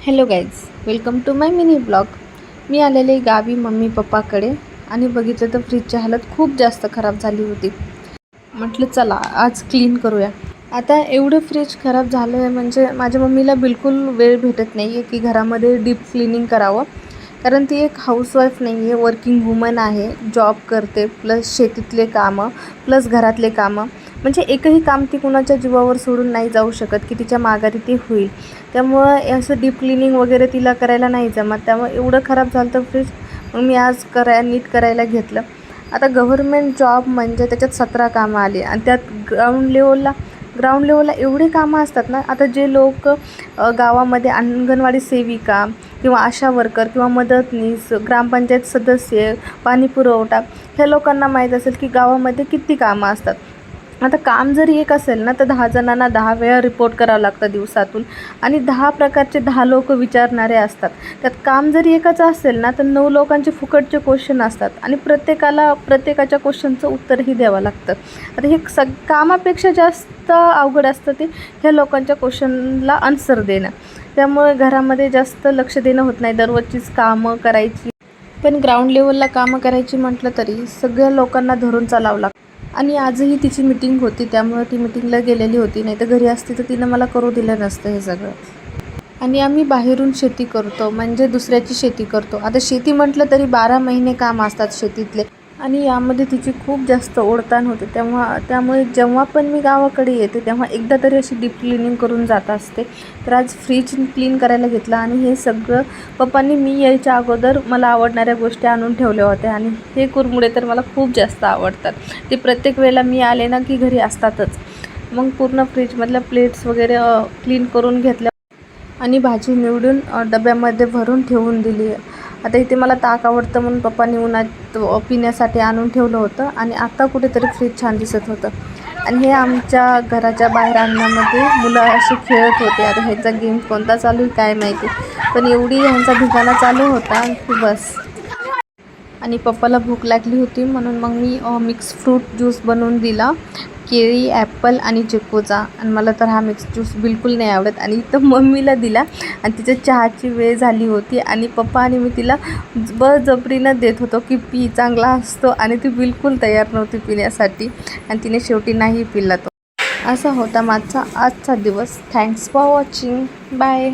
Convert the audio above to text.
Hello guys, welcome to my mini blog. मी आलेले गावी मम्मी पप्पाकडे आणि बघितलं तर फ्रीजची हालत खूप जास्त खराब झाली होती. म्हटलं चला आज क्लीन करूया. आता एवढं फ्रीज खराब झालं आहे म्हणजे माझ्या मम्मीला बिलकुल वेळ भेटत नाही आहे की घरामध्ये डीप क्लिनिंग करावं. कारण ती एक हाऊसवाईफ नाही आहे, वर्किंग वुमन आहे, जॉब करते, प्लस शेतीतले कामं, प्लस घरातले कामं. म्हणजे एकही काम ती कुणाच्या जीवावर सोडून नाही जाऊ शकत की तिच्या माघारी ते होईल. त्यामुळं असं डीप क्लिनिंग वगैरे तिला करायला नाही जमत. त्यामुळे एवढं खराब झालं तर फ्रीज मग मी आज नीट करायला घेतलं. आता गव्हर्मेंट जॉब म्हणजे त्याच्यात 17 कामं आली आणि त्यात ग्राउंड लेवलला एवढे कामं असतात ना. आता जे लोक गावामध्ये अंगणवाडी सेविका किंवा आशा वर्कर किंवा मदतनीस, ग्रामपंचायत सदस्य, पाणी पुरवठा, ह्या लोकांना माहीत असेल की गावामध्ये किती कामं असतात. आता काम जरी एक असेल ना तर 10 जणांना 10 वेळा रिपोर्ट करावं लागतं दिवसातून आणि 10 प्रकारचे 10 लोक विचारणारे असतात. त्यात काम जरी एकच असेल ना तर 9 लोकांचे फुकटचे क्वेश्चन असतात आणि प्रत्येकाच्या क्वेश्चनचं उत्तरही द्यावं लागतं. आता हे कामापेक्षा जास्त अवघड असतं ते ह्या लोकांच्या क्वेश्चनला आन्सर देणं. त्यामुळे घरामध्ये जास्त लक्ष देणं होत नाही, दररोजचीच कामं करायची. पण ग्राउंड लेवलला कामं करायची म्हटलं तरी सगळ्या लोकांना धरून चालावं लागतं. आणि आजही तिची मीटिंग होती, त्यामुळे ती मीटिंगला गेलेली होती. नाही तर घरी असती तर तिनं मला करू दिलं नसतं हे सगळं. आणि आम्ही बाहेरून शेती करतो, म्हणजे दुसऱ्याची शेती करतो. आता शेती म्हटलं तरी 12 महिने काम असतात शेतीतले आणि यामध्ये तिची खूप जास्त ओढताण होते. त्यामुळे जेव्हा पण मी गावाकडे येते तेव्हा एकदा तरी अशी डीप क्लिनिंग करून जात असते. तर आज फ्रीज क्लीन करायला घेतलं आणि हे सगळं पप्पांनी मी यायच्या अगोदर मला आवडणाऱ्या गोष्टी आणून ठेवल्या होत्या आणि हे कुरमुडे तर मला खूप जास्त आवडतात. ते प्रत्येक वेळेला मी आले ना की घरी असतातच. मग पूर्ण फ्रीजमधल्या प्लेट्स वगैरे क्लीन करून घेतल्या आणि भाजी निवडून डब्यामध्ये भरून ठेवून दिली. आता इथे मला ताक आवडतं म्हणून पप्पांनी उन्हात पिण्यासाठी आणून ठेवलं होतं आणि आता कुठेतरी फ्रीज छान दिसत होतं. आणि हे आमच्या घराच्या बाहेर अंगणामध्ये मुलं असे खेळत होते. आता ह्याचा गेम कोणता चालू आहे काय माहिती, पण एवढी ह्यांचा धिंगाणा चालू होता की बस. आणि पप्पाला भूक लागली होती म्हणून मग मी मिक्स फ्रूट ज्यूस बनवून दिला, केळी, ॲपल आणि चिकूचा. आणि मला तर हा मिक्स ज्यूस बिलकुल नाही आवडत आणि तो मम्मीला दिला आणि तिच्या चहाची वेळ झाली होती आणि पप्पा आणि मी तिला बळजबरीनं देत होतो की पी, चांगला असतो, आणि ती बिलकुल तयार नव्हती पिण्यासाठी आणि तिने शेवटी नाही पिला तो. असा होता माझा आजचा दिवस. Thanks for watching. बाय.